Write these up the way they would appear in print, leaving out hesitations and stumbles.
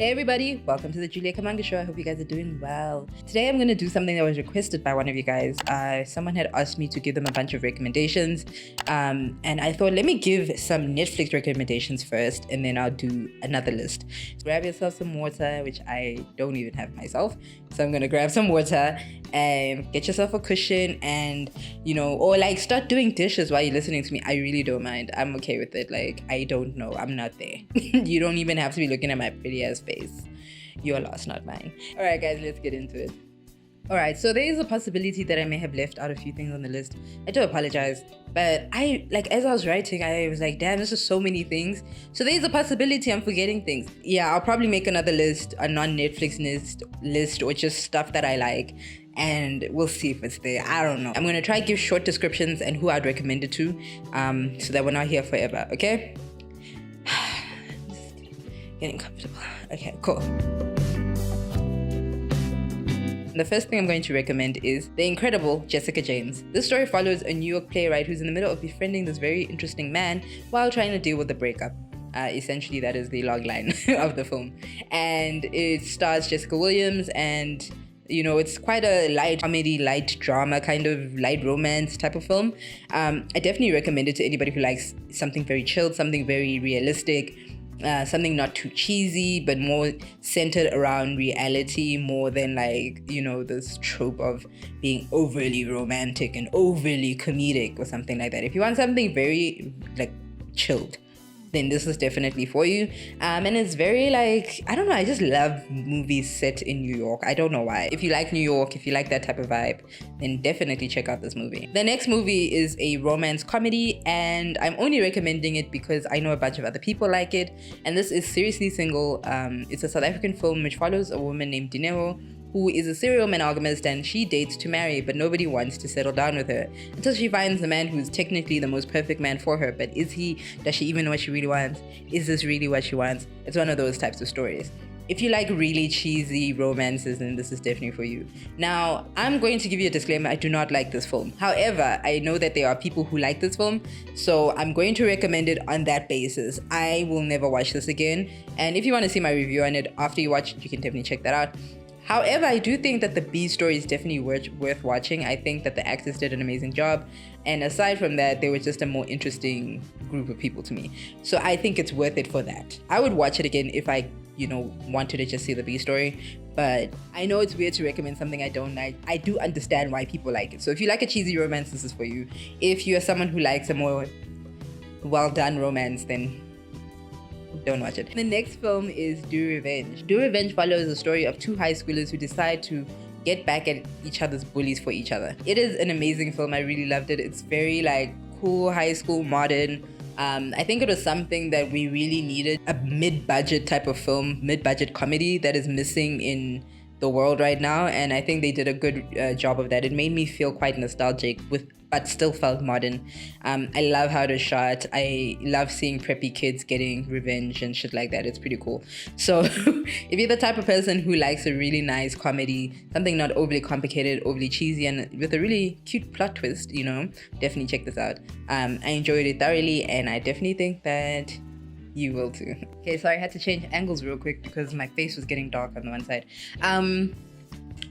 Hey everybody, welcome to the Julia Kamanga Show. I hope you guys are doing well. Today I'm going to do something that was requested by one of you guys. Someone had asked me to give them a bunch of recommendations, and I thought let me give some Netflix recommendations first, and then I'll do another list. So grab yourself some water, which I don't even have myself, so I'm going to grab some water and get yourself a cushion, and or like start doing dishes while you're listening to me. I really don't mind. I'm okay with it. Like, I don't know, I'm not there. You don't even have to be looking at my pretty ass face. Your loss, not mine. All right guys, let's get into it. All right, so there is a possibility that I may have left out a few things on the list. I do apologize, but as I was writing, I was like, damn, this is so many things. So there is a possibility I'm forgetting things. Yeah, I'll probably make another list, a non-Netflix list, or just stuff that I like, and we'll see if it's there. I don't know. I'm gonna try to give short descriptions and who I'd recommend it to, so that we're not here forever, okay? Just getting comfortable. Okay, cool. The first thing I'm going to recommend is The Incredible Jessica James. This story follows a New York playwright who's in the middle of befriending this very interesting man while trying to deal with the breakup. Essentially, that is the logline of the film. And it stars Jessica Williams, and it's quite a light comedy, light drama, kind of light romance type of film. I definitely recommend it to anybody who likes something very chilled, something very realistic, something not too cheesy, but more centered around reality, more than this trope of being overly romantic and overly comedic or something like that. If you want something very chilled, then this is definitely for you. And it's very I don't know, I just love movies set in New York. I don't know why. If you like New York, if you like that type of vibe, then definitely check out this movie. The next movie is a romance comedy, and I'm only recommending it because I know a bunch of other people like it. And this is Seriously Single. It's a South African film which follows a woman named Dineo, who is a serial monogamist, and she dates to marry, but nobody wants to settle down with her until she finds the man who's technically the most perfect man for her. But does she even know what she really wants? Is this really what she wants? It's one of those types of stories. If you like really cheesy romances, then this is definitely for you. Now, I'm going to give you a disclaimer. I do not like this film. However, I know that there are people who like this film, so I'm going to recommend it on that basis. I will never watch this again. And if you want to see my review on it after you watch it, you can definitely check that out. However, I do think that the B story is definitely worth watching. I think that the actors did an amazing job. And aside from that, they were just a more interesting group of people to me. So I think it's worth it for that. I would watch it again if I, wanted to just see the B story. But I know it's weird to recommend something I don't like. I do understand why people like it. So if you like a cheesy romance, this is for you. If you're someone who likes a more well-done romance, then don't watch it. The next film is Do Revenge. Do Revenge follows the story of two high schoolers who decide to get back at each other's bullies for each other. It is an amazing film. I really loved it. It's very cool, high school, modern. I think it was something that we really needed, a mid-budget type of film, mid-budget comedy that is missing in the world right now, and I think they did a good job of that. It made me feel quite nostalgic but still felt modern. I love how it was shot. I love seeing preppy kids getting revenge and shit like that. It's pretty cool. So if you're the type of person who likes a really nice comedy, something not overly complicated, overly cheesy, and with a really cute plot twist, definitely check this out. I enjoyed it thoroughly, and I definitely think that you will too. Okay, sorry, I had to change angles real quick because my face was getting dark on the one side.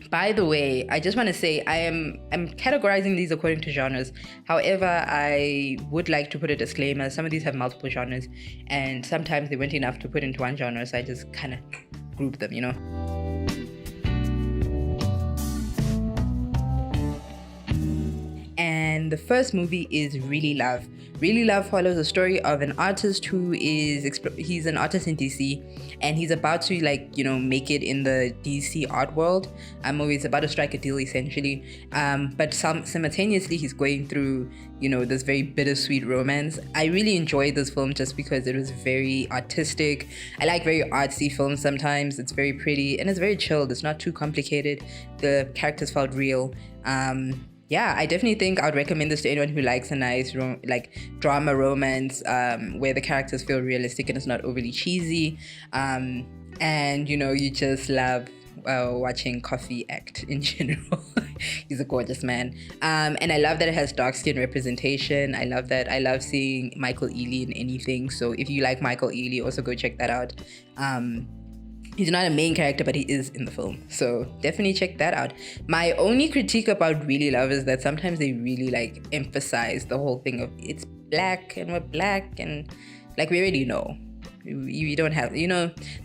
By the way, I just want to say I'm categorizing these according to genres. However, I would like to put a disclaimer. Some of these have multiple genres, and sometimes they weren't enough to put into one genre, so I just kind of group them, And the first movie is Really Love. Really Love follows the story of an artist who he's an artist in DC, and he's about to make it in the DC art world. He's about to strike a deal essentially, but simultaneously he's going through this very bittersweet romance. I really enjoyed this film just because it was very artistic. I like very artsy films sometimes. It's very pretty and it's very chilled. It's not too complicated. The characters felt real. Yeah, I definitely think I'd recommend this to anyone who likes a nice drama romance where the characters feel realistic and it's not overly cheesy. And you just love watching Coffee act in general. He's a gorgeous man. And I love that it has dark skin representation. I love that. I love seeing Michael Ealy in anything. So if you like Michael Ealy, also go check that out. He's not a main character, but he is in the film. So definitely check that out. My only critique about Really Love is that sometimes they really like emphasize the whole thing of it's black and we're black and like we already know. You don't have,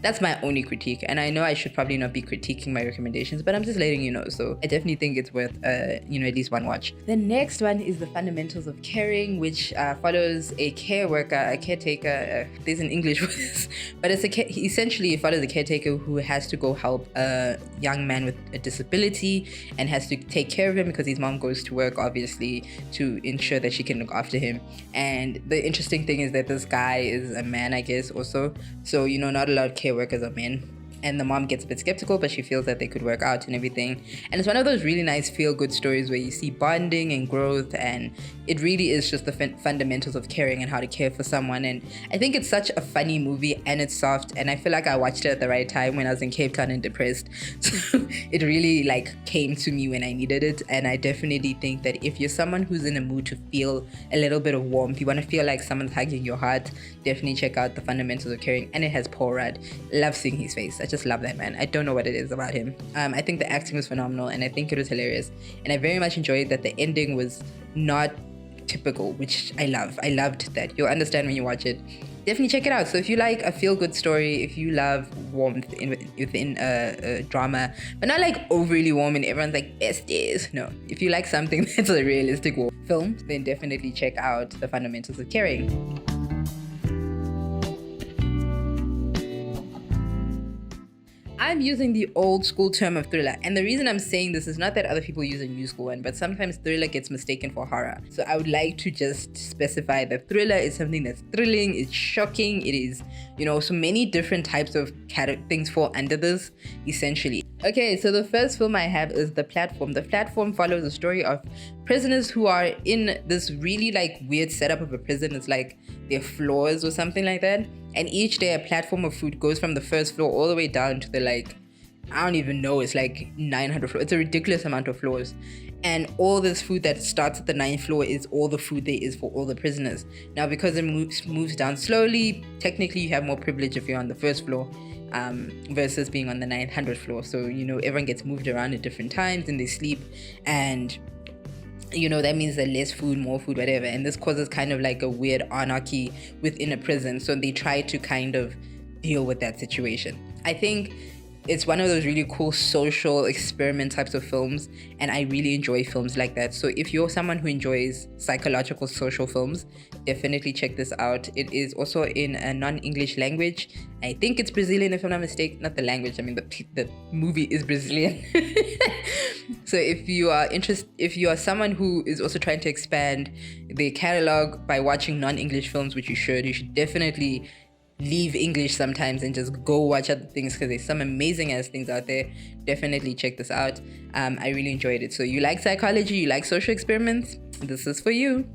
that's my only critique. And I know I should probably not be critiquing my recommendations, but I'm just letting you know. So I definitely think it's worth, at least one watch. The next one is The Fundamentals of Caring, which follows a caretaker. There's an English for this, but essentially it follows a caretaker who has to go help a young man with a disability and has to take care of him because his mom goes to work, obviously, to ensure that she can look after him. And the interesting thing is that this guy is a man, I guess, also. So, not a lot of care workers are men. And the mom gets a bit skeptical, but she feels that they could work out and everything. And it's one of those really nice feel-good stories where you see bonding and growth, and it really is just the fundamentals of caring and how to care for someone. And I think it's such a funny movie, and it's soft, and I feel like I watched it at the right time when I was in Cape Town and depressed. So it really came to me when I needed it. And I definitely think that if you're someone who's in a mood to feel a little bit of warmth, you want to feel like someone's hugging your heart, definitely check out The Fundamentals of Caring. And it has Paul Rudd. Love seeing his face. I just love that man. I don't know what it is about him. I think the acting was phenomenal, and I think it was hilarious. And I very much enjoyed that the ending was not typical, which I love. I loved that. You'll understand when you watch it. Definitely check it out. So if you like a feel-good story, if you love warmth within a drama, but not overly warm and everyone's like, besties. No. If you like something that's a realistic film, then definitely check out The Fundamentals of Caring. I'm using the old school term of thriller, and the reason I'm saying this is not that other people use a new school one, but sometimes thriller gets mistaken for horror. So I would like to just specify that thriller is something that's thrilling, it's shocking, it is, so many different types of things fall under this, essentially. Okay, so the first film I have is The Platform. The Platform follows the story of prisoners who are in this really weird setup of a prison. It's like their floors or something like that. And each day a platform of food goes from the first floor all the way down to the I don't even know, it's 900 floors. It's a ridiculous amount of floors. And all this food that starts at the 9th floor is all the food there is for all the prisoners. Now, because it moves down slowly, technically you have more privilege if you're on the first floor. Versus being on the 900th floor. So, everyone gets moved around at different times and they sleep. And, that means that less food, more food, whatever. And this causes kind of a weird anarchy within a prison. So they try to kind of deal with that situation. I think it's one of those really cool social experiment types of films, and I really enjoy films like that. So if you're someone who enjoys psychological social films, definitely check this out. It is also in a non-English language. I think it's Brazilian, if I'm not mistaken. Not the language, I mean the movie is Brazilian. So if you are someone who is also trying to expand the catalog by watching non-English films, which you should definitely leave English sometimes and just go watch other things, because there's some amazing ass things out there. Definitely check this out. I really enjoyed it. So you like psychology, you like social experiments, this is for you.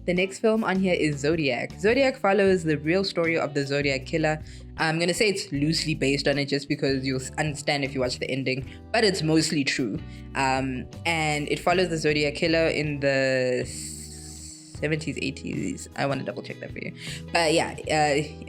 The next film on here is Zodiac. Zodiac follows the real story of the Zodiac killer. I'm gonna say it's loosely based on it just because you'll understand if you watch the ending, but it's mostly true. And it follows the Zodiac killer in the 70s, 80s. I want to double check that for you. But yeah,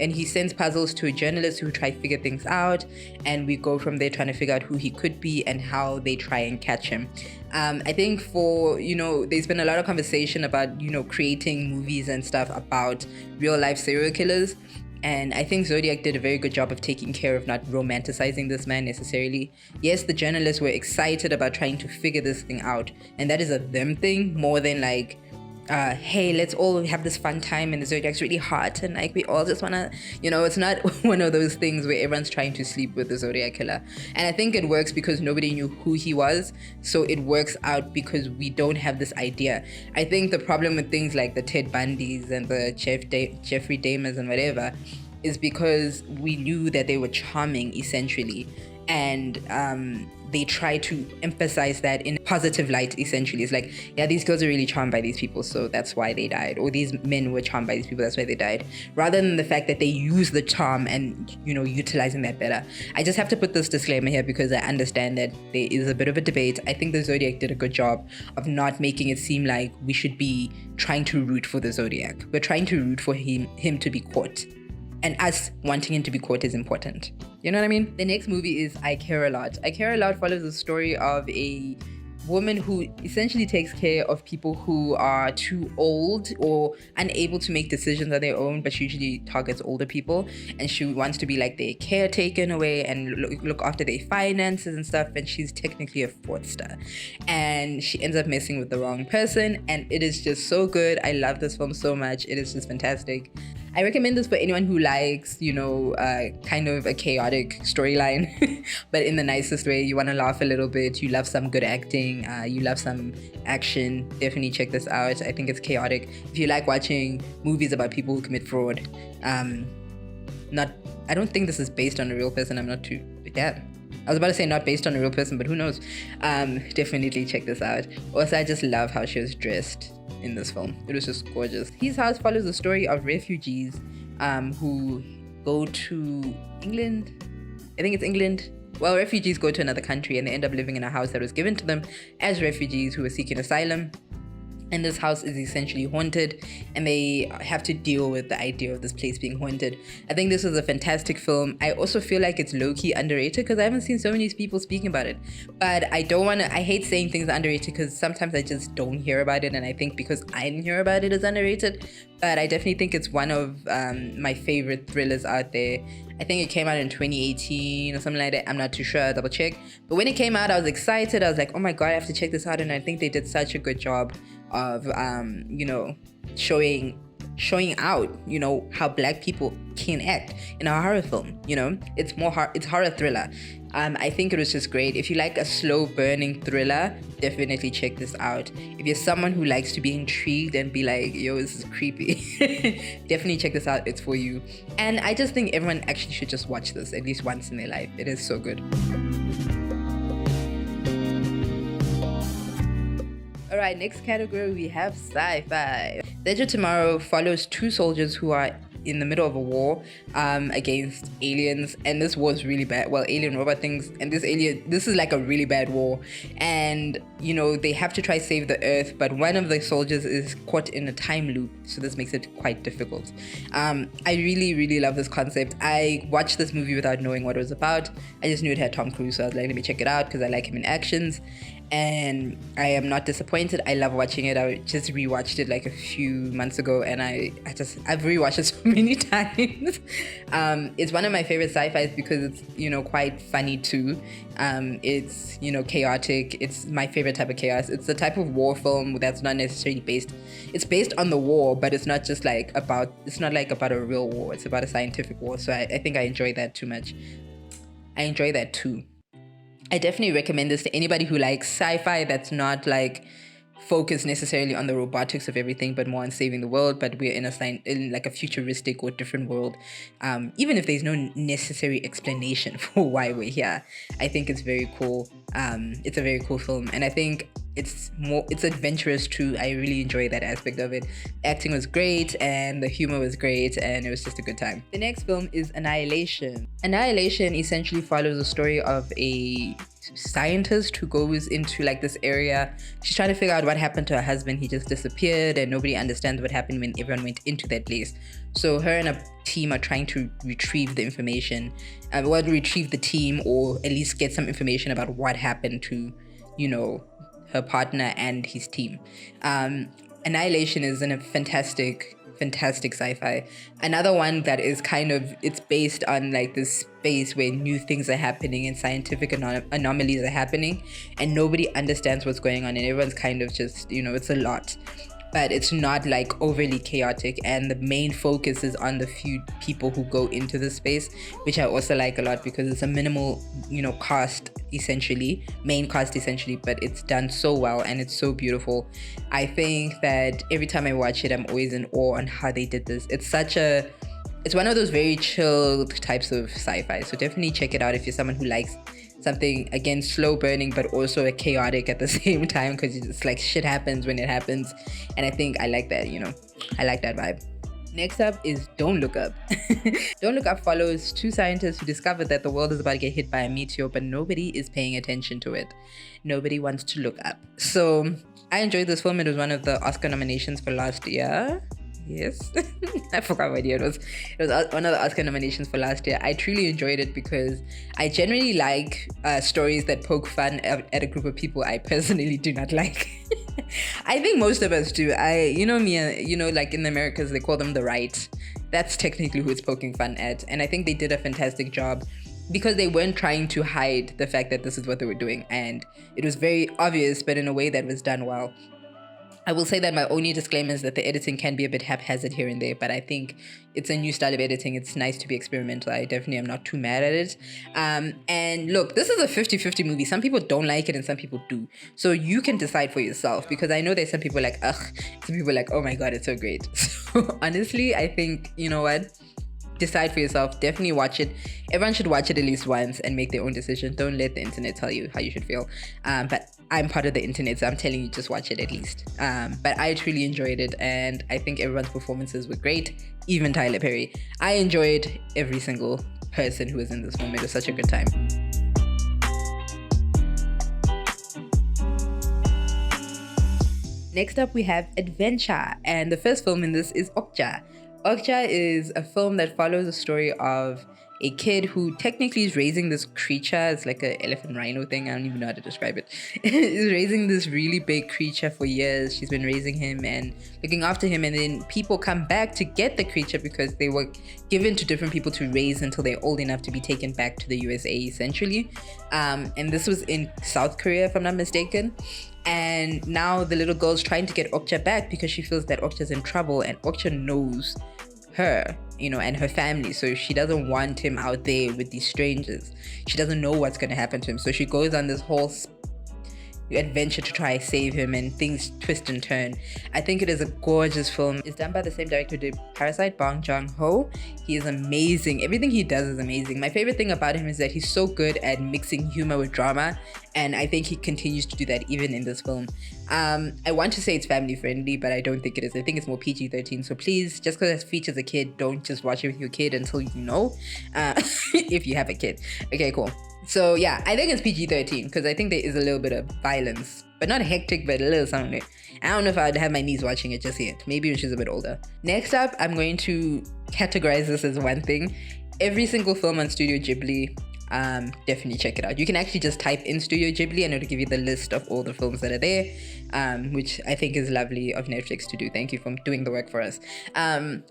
and he sends puzzles to a journalist who try to figure things out, and we go from there trying to figure out who he could be and how they try and catch him. I think there's been a lot of conversation about, creating movies and stuff about real life serial killers. And I think Zodiac did a very good job of taking care of not romanticizing this man necessarily. Yes, the journalists were excited about trying to figure this thing out, and that is a them thing more than hey, let's all have this fun time and the Zodiac's really hot and we all just wanna, it's not one of those things where everyone's trying to sleep with the Zodiac killer. And I think it works because nobody knew who he was, so it works out because we don't have this idea. I think the problem with things like the Ted Bundys and the Jeffrey Dahmers and whatever is because we knew that they were charming, essentially. And they try to emphasize that in a positive light, essentially. It's these girls are really charmed by these people, so that's why they died. Or these men were charmed by these people, that's why they died. Rather than the fact that they use the charm and, utilizing that better. I just have to put this disclaimer here because I understand that there is a bit of a debate. I think the Zodiac did a good job of not making it seem like we should be trying to root for the Zodiac. We're trying to root for him to be caught. and us wanting him to be caught is important. You know what I mean? The next movie is I Care a Lot. I Care a Lot follows the story of a woman who essentially takes care of people who are too old or unable to make decisions on their own, but she usually targets older people, and she wants to be like their caretaker in a way and look after their finances and stuff, and she's technically a fraudster, and she ends up messing with the wrong person, and it is just so good. I love this film so much. It is just fantastic. I recommend this for anyone who likes, kind of a chaotic storyline, but in the nicest way. You want to laugh a little bit, you love some good acting, you love some action, definitely check this out. I think it's chaotic. If you like watching movies about people who commit fraud, I don't think this is based on a real person. I was about to say not based on a real person, but who knows? Definitely check this out. Also, I just love how she was dressed in this film. It was just gorgeous. His House follows the story of refugees who go to England. I think it's England. Well, refugees go to another country and they end up living in a house that was given to them as refugees who are seeking asylum. And this house is essentially haunted, and they have to deal with the idea of this place being haunted. I think this was a fantastic film. I also feel like it's low-key underrated because I haven't seen so many people speaking about it. But I hate saying things are underrated because sometimes I just don't hear about it, and I think because I didn't hear about it, it's underrated. But I definitely think it's one of my favorite thrillers out there. I think it came out in 2018 or something like that. I'm not too sure, I'll double check. But when it came out, I was excited. I was like, oh my God, I have to check this out. And I think they did such a good job of, showing out, how Black people can act in a horror film. It's horror thriller. I think it was just great. If you like a slow burning thriller, definitely check this out. If you're someone who likes to be intrigued and be like, yo, this is creepy, definitely check this out. It's for you. And I just think everyone actually should just watch this at least once in their life. It is so good. All right, next category, we have sci-fi. Edge of Tomorrow follows two soldiers who are in the middle of a war against aliens, and this war is really bad. Well, alien robot things, and this is like a really bad war, and they have to try save the Earth, but one of the soldiers is caught in a time loop, so this makes it quite difficult. I really love this concept. I watched this movie without knowing what it was about. I just knew it had Tom Cruise, so I was like, let me check it out because I like him in actions. And I am not disappointed. I love watching it. I just rewatched it like a few months ago, and I've rewatched it so many times. It's one of my favorite sci-fis because it's quite funny too. It's chaotic. It's my favorite type of chaos. It's the type of war film that's not necessarily it's based on the war, but it's not just about a real war. It's about a scientific war. So I think I enjoy that too much. I enjoy that too. I definitely recommend this to anybody who likes sci-fi that's not focused necessarily on the robotics of everything, but more on saving the world. But we're in a futuristic or different world. Even if there's no necessary explanation for why we're here, I think it's very cool. It's a very cool film, and I think it's adventurous too. I really enjoy that aspect of it. Acting was great and the humor was great, and it was just a good time. The next film is Annihilation. Annihilation essentially follows the story of a scientist who goes into this area. She's trying to figure out what happened to her husband. He just disappeared and nobody understands what happened when everyone went into that place. So her and a team are trying to retrieve the information, retrieve the team, or at least get some information about what happened to her partner and his team. Annihilation is a fantastic sci-fi. Another one that is it's based on this space where new things are happening and scientific anomalies are happening, and nobody understands what's going on, and everyone's just it's a lot. But it's not overly chaotic, and the main focus is on the few people who go into the space, which I also like a lot because it's a minimal main cast essentially, but it's done so well and it's so beautiful. I think that every time I watch it, I'm always in awe on how they did this. It's one of those very chilled types of sci-fi, so definitely check it out if you're someone who likes something, again, slow burning but also a chaotic at the same time, because it's shit happens when it happens, and I think I like that. I like that vibe. Next up is Don't Look Up. Don't Look Up follows two scientists who discover that the world is about to get hit by a meteor, but nobody is paying attention to it. Nobody wants to look up. So I enjoyed this film. It was one of the Oscar nominations for last year. Yes. I forgot what year it was. It was one of the Oscar nominations for last year. I truly enjoyed it because I generally like stories that poke fun at a group of people I personally do not like. I think most of us do. Like in the Americas, they call them the right. That's technically who it's poking fun at. And I think they did a fantastic job because they weren't trying to hide the fact that this is what they were doing. And it was very obvious, but in a way that was done well. I will say that my only disclaimer is that the editing can be a bit haphazard here and there, but I think it's a new style of editing. It's nice to be experimental. I definitely am not too mad at it. And look, this is a 50-50 movie. Some people don't like it and some people do. So you can decide for yourself, because I know there's some people like, ugh. Some people like, oh my God, it's so great. So honestly, I think, you know what? Decide for yourself. Definitely watch it. Everyone should watch it at least once and make their own decision. Don't let the internet tell you how you should feel. But I'm part of the internet, so I'm telling you, just watch it at least. But I truly enjoyed it, and I think everyone's performances were great, even Tyler Perry. I enjoyed every single person who was in this film. It was such a good time. Next up, we have Adventure, and the first film in this is Okja. Okja is a film that follows the story of a kid who technically is raising this creature. It's like an elephant rhino thing. I don't even know how to describe it. Is raising this really big creature for years. She's been raising him and looking after him. And then people come back to get the creature because they were given to different people to raise until they're old enough to be taken back to the USA, essentially. And this was in South Korea, if I'm not mistaken. And now the little girl's trying to get Okja back because she feels that Okja's in trouble, and Okja knows her, and her family. So she doesn't want him out there with these strangers. She doesn't know what's going to happen to him. So she goes on this whole adventure to try save him, and things twist and turn. I think it is a gorgeous film. It's done by the same director who did Parasite, Bong Joon-ho. He is amazing. Everything he does is amazing. My favorite thing about him is that he's so good at mixing humor with drama, and I think he continues to do that even in this film. I want to say it's family friendly, but I don't think it is. I think it's more PG-13. So please, just because it features a kid, don't just watch it with your kid until you know, if you have a kid. Okay, cool. So yeah, I think it's PG-13 because I think there is a little bit of violence, but not hectic, but a little something. I don't know if I'd have my niece watching it just yet. Maybe when she's a bit older. Next up, I'm going to categorize this as one thing. Every single film on Studio Ghibli, definitely check it out. You can actually just type in Studio Ghibli and it'll give you the list of all the films that are there, which I think is lovely of Netflix to do. Thank you for doing the work for us.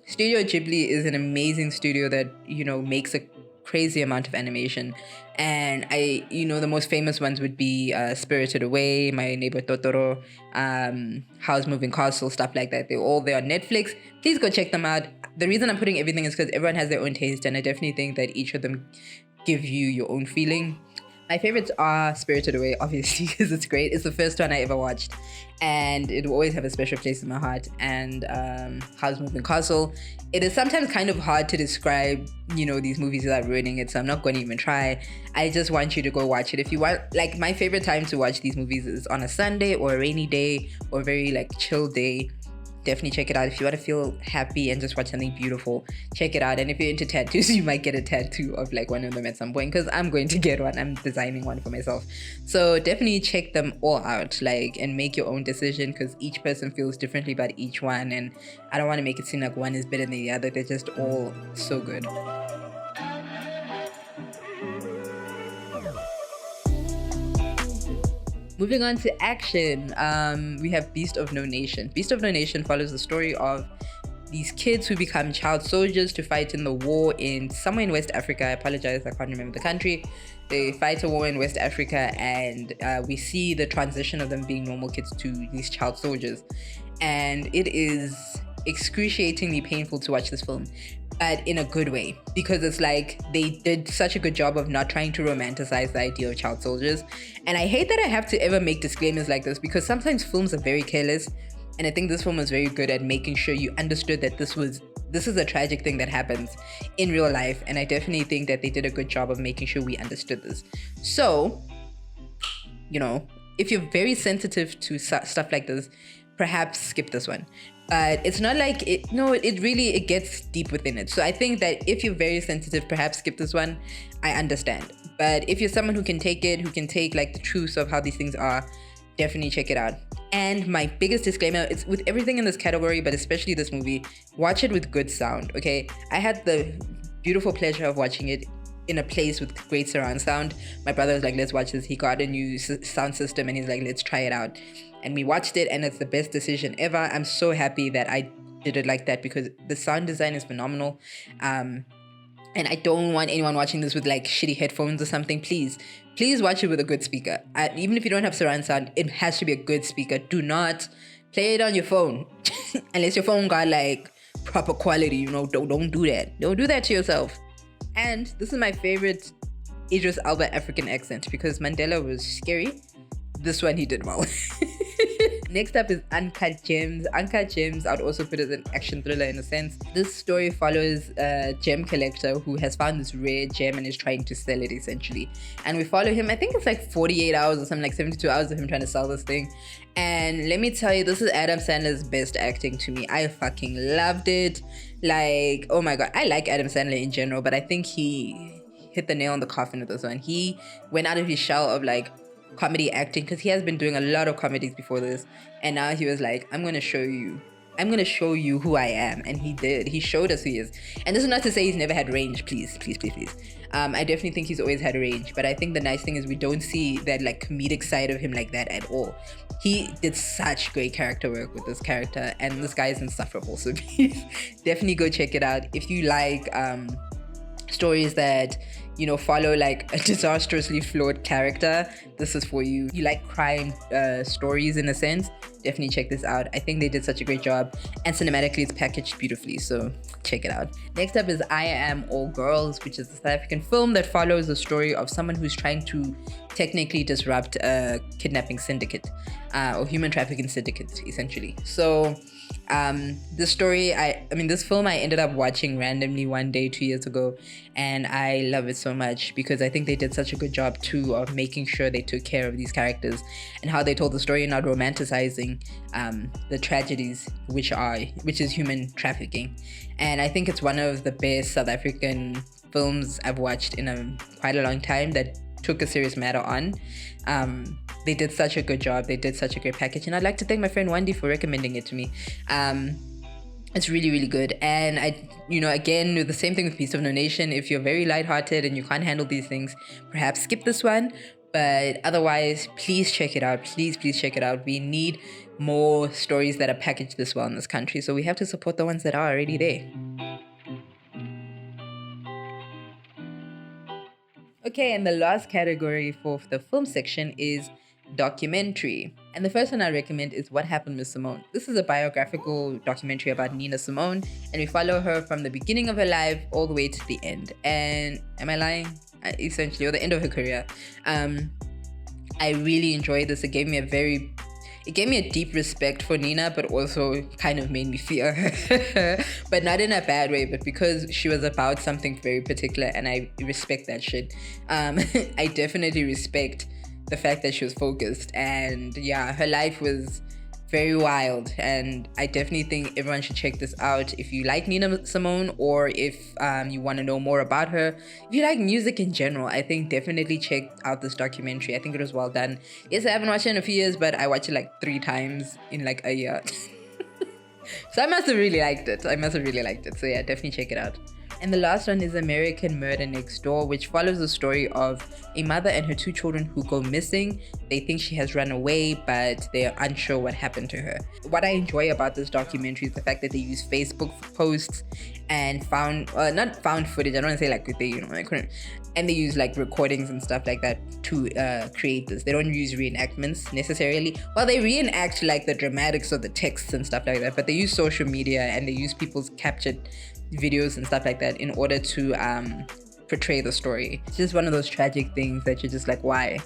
Studio Ghibli is an amazing studio that, makes a crazy amount of animation, and the most famous ones would be Spirited Away, My Neighbor Totoro, Howl's Moving Castle, stuff like that. They're all there on Netflix. Please go check them out. The reason I'm putting everything is because everyone has their own taste, and I definitely think that each of them give you your own feeling. My favorites are Spirited Away, obviously, because it's great. It's the first one I ever watched, and it will always have a special place in my heart. And Howl's Moving Castle. It is sometimes kind of hard to describe, these movies without ruining it, so I'm not going to even try. I just want you to go watch it. If you want, like, my favorite time to watch these movies is on a Sunday or a rainy day or a very, chill day. Definitely check it out. If you want to feel happy and just watch something beautiful, check it out. And if you're into tattoos, you might get a tattoo of one of them at some point, because I'm going to get one. I'm designing one for myself. So definitely check them all out, and make your own decision, because each person feels differently about each one. And I don't want to make it seem like one is better than the other. They're just all so good. Moving on to action, we have Beast of No Nation. Beast of No Nation follows the story of these kids who become child soldiers to fight in the war in somewhere in West Africa. I apologize, I can't remember the country. They fight a war in West Africa, and we see the transition of them being normal kids to these child soldiers. And it is excruciatingly painful to watch this film, but in a good way, because it's they did such a good job of not trying to romanticize the idea of child soldiers. And I hate that I have to ever make disclaimers like this, because sometimes films are very careless, and I think this film was very good at making sure you understood that this is a tragic thing that happens in real life, and I definitely think that they did a good job of making sure we understood this. So, if you're very sensitive to stuff like this, perhaps skip this one. But it's not it gets deep within it. So I think that if you're very sensitive, perhaps skip this one. I understand. But if you're someone who can take it, who can take the truth of how these things are, Definitely check it out. And my biggest disclaimer, it's with everything in this category, but especially this movie, watch it with good sound, okay? I had the beautiful pleasure of watching it in a place with great surround sound. My brother was like, let's watch this. He got a new sound system and he's like, let's try it out. And we watched it and it's the best decision ever. I'm so happy that I did it like that because the sound design is phenomenal. And I don't want anyone watching this with like shitty headphones or something. Please watch it with a good speaker. Even if you don't have surround sound, it has to be a good speaker. Do not play it on your phone. Unless your phone got like proper quality, you know, don't do that. Don't do that to yourself. And this is my favorite Idris Elba African accent because Mandela was scary. This one he did well. Next up is Uncut Gems. Uncut Gems, I'd also put it as an action thriller in a sense. This story follows a gem collector who has found this rare gem and is trying to sell it essentially. And we follow him, I think it's like 48 hours or something, like 72 hours of him trying to sell this thing. And let me tell you, this is Adam Sandler's best acting to me. I fucking loved it. Like, oh my God. I like Adam Sandler in general, but I think he hit the nail on the coffin with this one. He went out of his shell of like comedy acting because he has been doing a lot of comedies before this, and now he was like, I'm gonna show you who I am. And he did. He showed us who he is. And this is not to say he's never had range. Please. I definitely think he's always had range, but I think the nice thing is we don't see that like comedic side of him like that at all. He did such great character work with this character, and this guy is insufferable. So please definitely go check it out if you like stories that, you know, follow like a disastrously flawed character. This is for you. You like crime stories in a sense, definitely check this out. I think they did such a great job, and cinematically it's packaged beautifully, so check it out. Next up is I Am All Girls, which is a South African film that follows the story of someone who's trying to technically disrupt a kidnapping syndicate or human trafficking syndicate essentially. So this story, this film I ended up watching randomly one day 2 years ago, and I love it so much because I think they did such a good job too of making sure they took care of these characters and how they told the story, not romanticizing the tragedies which is human trafficking. And I think it's one of the best South African films I've watched in quite a long time that took a serious matter on. They did such a good job. They did such a great package. And I'd like to thank my friend Wendy for recommending it to me. It's really, really good. And again, the same thing with Beast of No Nation. If you're very lighthearted and you can't handle these things, perhaps skip this one. But otherwise, please check it out. Please check it out. We need more stories that are packaged this well in this country. So we have to support the ones that are already there. Okay, and the last category for the film section is documentary. And the first one I recommend is What Happened with Simone. This is a biographical documentary about Nina Simone, and we follow her from the beginning of her life all the way to the end. And am I lying? Essentially, or the end of her career. I really enjoyed this. It gave me a deep respect for Nina, but also kind of made me fear her. But not in a bad way, but because she was about something very particular, and I respect that shit. I definitely respect the fact that she was focused, and yeah, her life was very wild, and I definitely think everyone should check this out if you like Nina Simone, or if you want to know more about her. If you like music in general, I think definitely check out this documentary. I think it was well done. Yes, I haven't watched it in a few years, but I watched it like 3 times in like a year. So I must have really liked it. So yeah, definitely check it out. And the last one is American Murder Next Door, which follows the story of a mother and her 2 children who go missing. They think she has run away, but they're unsure what happened to her. What I enjoy about this documentary is the fact that they use Facebook posts and not found footage. I don't want to say like they couldn't. And they use like recordings and stuff like that to create this. They don't use reenactments necessarily. Well, they reenact like the dramatics of the texts and stuff like that, but they use social media and they use people's captured videos and stuff like that in order to portray the story. It's just one of those tragic things that you're just like, why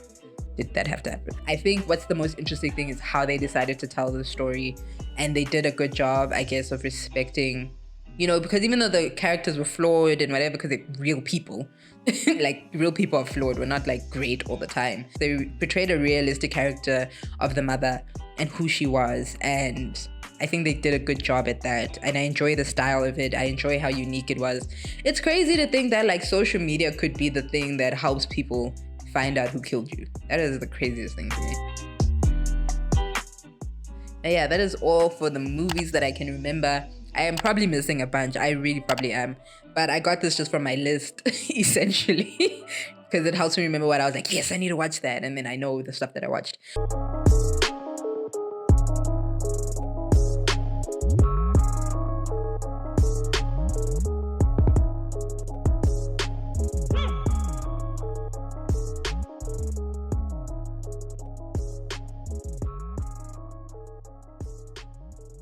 did that have to happen? I think what's the most interesting thing is how they decided to tell the story, and they did a good job, I guess, of respecting, because even though the characters were flawed and whatever, because they're real people, like real people are flawed, we're not like great all the time. They portrayed a realistic character of the mother and who she was, and I think they did a good job at that, and I enjoy the style of it. I enjoy how unique it was. It's crazy to think that like social media could be the thing that helps people find out who killed you. That is the craziest thing to me. Yeah, that is all for the movies that I can remember. I am probably missing a bunch. I really probably am. But I got this just from my list, essentially, because it helps me remember what I was like, yes, I need to watch that. And then I know the stuff that I watched.